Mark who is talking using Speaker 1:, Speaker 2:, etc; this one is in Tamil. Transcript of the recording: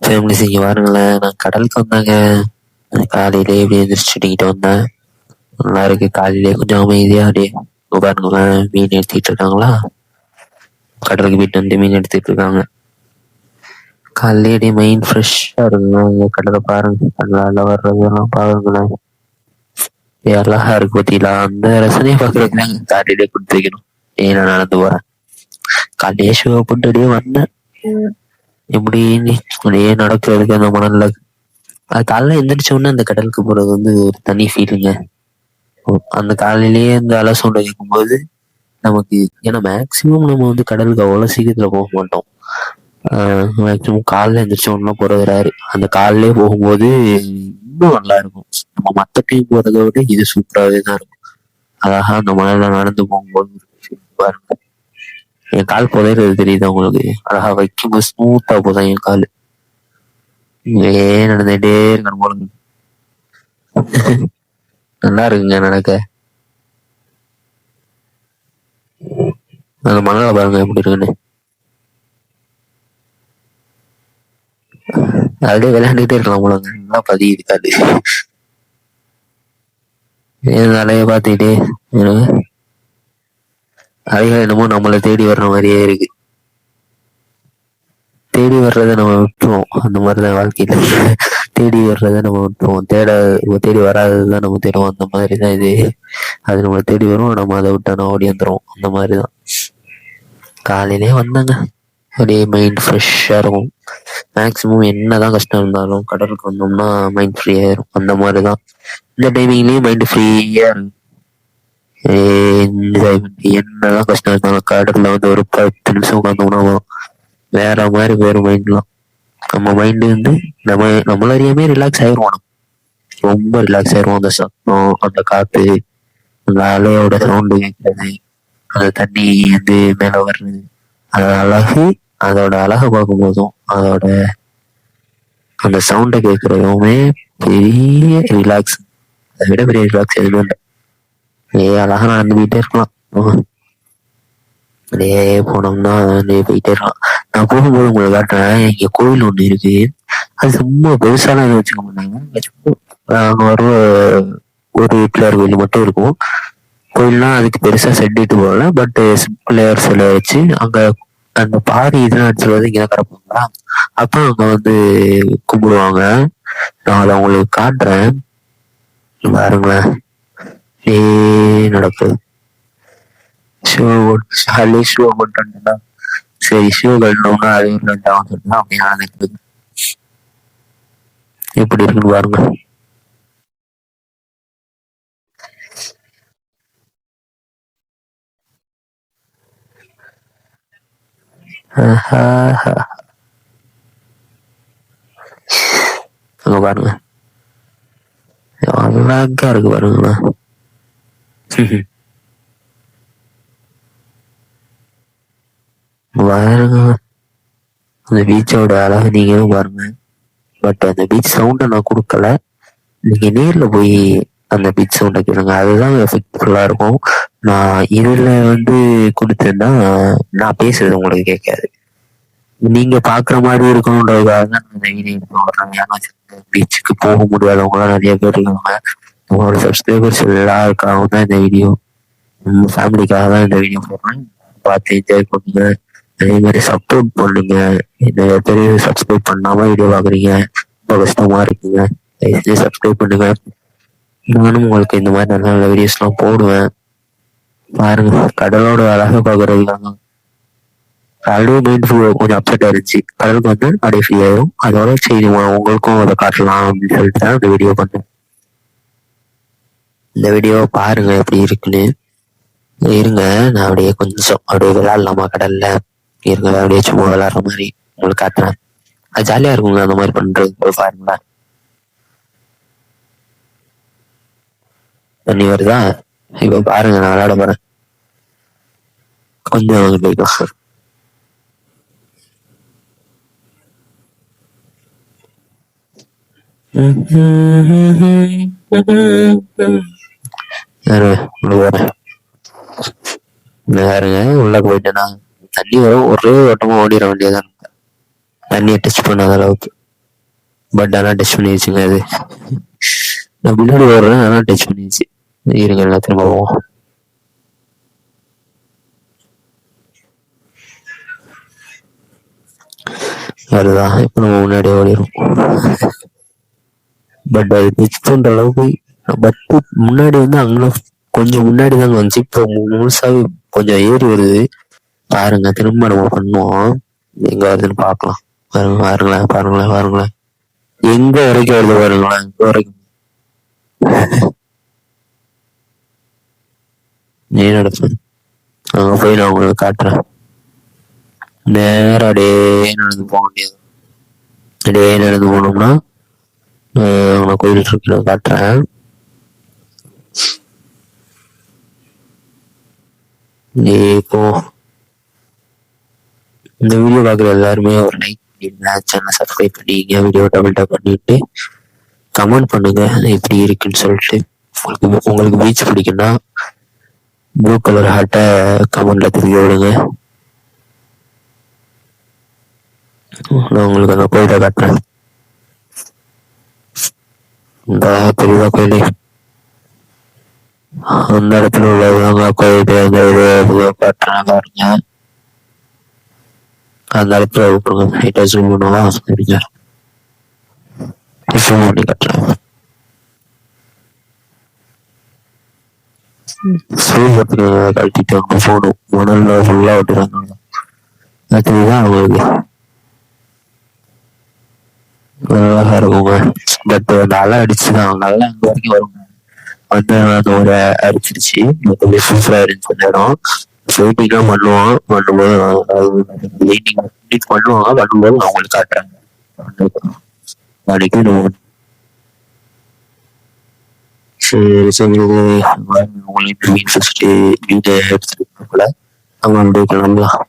Speaker 1: ஃபேமிலிஸ் இங்கே பாருங்களேன், நான் கடலுக்கு வந்தாங்க. காலையிலே இப்படி எந்திரிச்சுட்டிக்கிட்டு வந்தேன். நல்லா இருக்கு. காலையிலே கொஞ்சம் அமைதியா அப்படியே பாருங்களேன், மீன் எடுத்துக்கிட்டு இருக்காங்களா, கடலுக்கு போயிட்டு வந்து மீன் எடுத்துட்டு இருக்காங்க. காலையிலே அப்படியே மைண்ட் ஃப்ரெஷ்ஷாக இருக்குங்க. இங்கே கடலை பாருங்க, கடலால் வர்றதெல்லாம் பாருங்களேன், அழகா இருக்கு பார்த்தீங்களா. அந்த ரசனையை பார்க்குறதுக்கு நாங்கள் காலையிலே கொடுத்து வைக்கணும். ஏன் நான் நடந்து போகிறேன், காலையிலே ஷோ போட்டு அப்படியே வந்தேன். எப்படி அப்படியே நடக்கிறதுக்கு அந்த மணல்ல அது காலைல எந்திரிச்ச உடனே அந்த கடலுக்கு போறது வந்து ஒரு தனி ஃபீலுங்க. அந்த காலையிலேயே அந்த அலை சவுண்டை கேட்கும்போது நமக்கு, ஏன்னா மேக்சிமம் நம்ம வந்து கடலுக்கு அவ்வளோ சீக்கிரத்துல போக மாட்டோம். மேக்சிமம் காலைல எந்திரிச்ச உடனே போறது ராரு. அந்த காலையிலே போகும்போது இன்னும் நல்லா இருக்கும். நம்ம மற்ற டைம் போறதை விட இது சூப்பராகவே தான் இருக்கும். அழகா அந்த மலையில நடந்து போகும்போது பாருங்க, என் கால் புதையிறது தெரியுது உங்களுக்கு. அழகா வைக்கும்போது ஸ்மூத்தா போதும் என் கால். நடந்துட்டே இருக்கணும் போல. நல்லா இருக்குங்க நடக்க. அந்த மணலை பாருங்க எப்படி இருக்குன்னு. அப்படியே விளையாண்டுட்டே இருக்கலாம் போலங்க. நல்லா பதியுது காது. அலைய பார்த்துக்கிட்டே அலைகள் என்னமோ நம்மளை தேடி வர்ற மாதிரியே இருக்கு. தேடி வர்றதை நம்ம விட்டுருவோம். அந்த மாதிரிதான் வாழ்க்கையில தேடி வர்றதை நம்ம விட்டுருவோம். தேடி வராததுதான் நம்ம தேடுவோம். அந்த மாதிரிதான் இது. அது நம்மளை தேடி வரும், நம்ம அதை விட்டானா ஓடி வந்துடும். அந்த மாதிரிதான். காலையிலே வந்தாங்க, அப்படியே மைண்ட் ஃப்ரெஷ்ஷாக இருக்கும். மேக்சிமம் என்னதான் கஷ்டம் இருந்தாலும் கடலுக்கு வந்தோம்னா மைண்ட் ஃப்ரீ ஆயிரும். அந்த மாதிரிதான் இந்த டைமிங்லயும் மைண்ட் ஃப்ரீயா இருக்கும். என்னதான் கஷ்டம் இருந்தாலும் கடல்ல வந்து ஒரு 10 நிமிஷம் உட்காந்தோம்னா வேற மாதிரி வேறு மைண்ட்லாம். நம்ம மைண்டு வந்து நம்மள அறியாமே ரிலாக்ஸ் ஆயிரும். ரொம்ப ரிலாக்ஸ் ஆயிரும். அந்த சத்தம், அந்த காத்து, அந்த அலையோட சவுண்டு கேட்கறது, அந்த தண்ணி வந்து மேல வர்றது, அதோட அழகை பார்க்கும் போதும் அதோட அந்த சவுண்டை கேட்கறதுமே பெரிய ரிலாக்ஸ். அதை விட பெரிய ரிலாக்ஸ் எதுவுமே இல்லை. அழகா நடந்துகிட்டே இருக்கலாம். அப்படியே போனோம்னா அப்படியே போயிட்டே இருக்கலாம். நான் போகும்போது உங்களை காட்டுறேன். இங்க கோவில் ஒண்ணு இருக்கு. அது சும்மா பெருசாலாம் எதுவும் வச்சுக்க மாட்டாங்க. சும்மா ஒரு பிள்ளையார் கோயில் மட்டும் இருக்கும். கோயில்லாம் அதுக்கு பெருசா செட்டிட்டு போகல. பட் பிள்ளையார் சிலை வச்சு அங்க அந்த பாரி இதெல்லாம் எடுத்துட்டு வந்து இங்கதான் கிடப்பாங்களா, அப்ப அங்க வந்து கும்பிடுவாங்க. நான் அதை உங்களுக்கு காட்டுறேன் பாருங்களேன். நடக்குது. ஷோ போட்டா சரி, ஷோ கழட்டோம்னா அது ஒரு 2 சொன்னா அப்படின்னா இருக்குது. எப்படி இருக்குன்னு பாருங்க. அங்க பாருங்க, அழகா இருக்கு பாருங்களா. பாருங்க அந்த பீச்சோட அழகு நீங்களும் பாருங்க. பட் அந்த பீச் சவுண்டை நான் கொடுக்கல. நீங்க நேர்ல போய் அந்த பீச் சவுண்டை கேளுங்க, அதுதான் எஃபெக்ட்ஃபுல்லா இருக்கும். நான் இதுல வந்து கொடுத்தேன்னா நான் பேசுறது உங்களுக்கு கேட்காது. நீங்க பாக்குற மாதிரி இருக்கணும்ன்றதுக்காக தான் இந்த வீடியோ எடுத்து வர்றாங்க. ஏன்னா பீச்சுக்கு போக முடியாதவங்களாம் நிறைய பேர் இருக்காங்க. உங்களோட சப்ஸ்கிரைபர்ஸ் எல்லாருக்காக தான் இந்த வீடியோ, ஃபேமிலிக்காக தான் இந்த வீடியோ போடுறேன். பார்த்து என்ஜாய் பண்ணுங்க. அதே மாதிரி சப்போர்ட் பண்ணுங்க. நிறைய பேர் சப்ஸ்கிரைப் பண்ணாம வீடியோ பாக்குறீங்க, ரொம்ப கஷ்டமா இருக்குங்க. தயவுசெய்து சப்ஸ்கிரைப் பண்ணுங்க. நானும் உங்களுக்கு இந்த மாதிரி நல்ல நல்ல வீடியோஸ் எல்லாம் போடுவேன். பாருங்க, கடலோட அழகை பாக்குறதுக்காக அப்படியே மைண்ட் கொஞ்சம் அப்செட் ஆயிருச்சு. கடலுக்கு வந்து அப்படியே ஃப்ரீ ஆயிரும். அதோட சரி உங்களுக்கும் அதை காட்டலாம் அப்படின்னு சொல்லிட்டு தான் இந்த வீடியோ பண்ணேன். இந்த வீடியோ பாருங்க எப்படி இருக்குன்னு. இருங்க, நான் அப்படியே கொஞ்சம் அப்படியே விளையாடலாமா கடல்ல, இருங்க அப்படியே சும்மா விளையாடுற மாதிரி உங்களுக்கு காட்டுறேன். அது ஜாலியா இருக்குங்க அந்த மாதிரி பண்றது. பாருங்களேன், தண்ணி வருதா? இப்ப பாருங்க, நான் விளையாட போறேன். கொஞ்சம் யாருங்க உள்ள போயிட்டேன்னா தண்ணி வரும், ஒரே ஓட்டமா ஓடிட வேண்டியதான். தண்ணியை டச் பண்ணாத அளவுக்கு. பட் ஆனால் டச் பண்ணிடுச்சுங்க அது. நான் முன்னாடி ஓடுறேன், ஆனால் டச் பண்ணிடுச்சு. இருங்க எல்லாம் திரும்ப போவோம். அதுதான் இப்போ நம்ம முன்னாடி ஓடிடும். பட் அது டச் பண்ற அளவுக்கு பட் முன்னாடி வந்து அங்கே கொஞ்சம் முன்னாடி தாங்க வந்துச்சு. இப்போ முழுசாவே கொஞ்சம் ஏறி வருது பாருங்க. திரும்ப நம்ம பண்ணுவோம், எங்க வருதுன்னு பார்க்கலாம். பாருங்க பாருங்களேன் பாருங்களேன் பாருங்களேன், எங்க வரைக்கும் வருது பாருங்களேன், எங்க வரைக்கும். நீ நடத்து, அங்க போய் நான் உங்களுக்கு காட்டுறேன். நேரம் அப்படியே நடந்து போக முடியாது. அப்படியே நடந்து போனோம்னா அவங்க கோயில் இருக்கு, நான் காட்டுறேன். இப்போ இந்த வீடியோ பார்க்குற எல்லாருமே ஒரு லைக் பண்ணிடுங்க, சேனல் சப்ஸ்கிரைப் பண்ணிங்க, வீடியோ டபுள் டேப் பண்ணிட்டு கமெண்ட் பண்ணுங்க எப்படி இருக்குன்னு சொல்லிட்டு. உங்களுக்கு பீச் பிடிக்குன்னா ப்ளூ கலர் ஹார்ட்டை கமெண்ட்ல திருப்பி விடுங்க. நான் உங்களுக்கு அந்த கோயிலை காட்டுறேன். இந்த பெரியவா கோயிலு அந்த இடத்துல உள்ளவங்க கோயிலுக்கு அந்த இது காட்டுறேன் பாருங்க. அந்த இடத்துல விட்டுருங்க, லைட்டா ஜூம் பண்ணுவா இருங்க, ஜூம் பண்ணி காட்டுறேன். ஸ்கூல் கழட்டிட்டு அவங்க போகணும், மணல்ல ஃபுல்லா விட்டுறாங்க. அதுதான் அவங்களுக்கு அழகா இருக்குங்க. பட் அந்த அலை அடிச்சுதான், அந்த அலை அங்க வரைக்கும் வருங்க. வந்து அதோட அடிச்சிருச்சு, மற்றபடி சூப்பரா இருந்துச்சு அந்த இடம். வெயிட்டிங்லாம் பண்ணுவோம், பண்ணும்போது வெயிட்டிங் பண்ணுவாங்க, பண்ணும்போது நான் உங்களுக்கு காட்டுறேன். நாளைக்கு சரி சரி உங்களுக்கு மீன் ஃபர்ஸ்ட் வீட்டை எடுத்துட்டு போல அவங்க அப்படியே கிளம்பலாம்.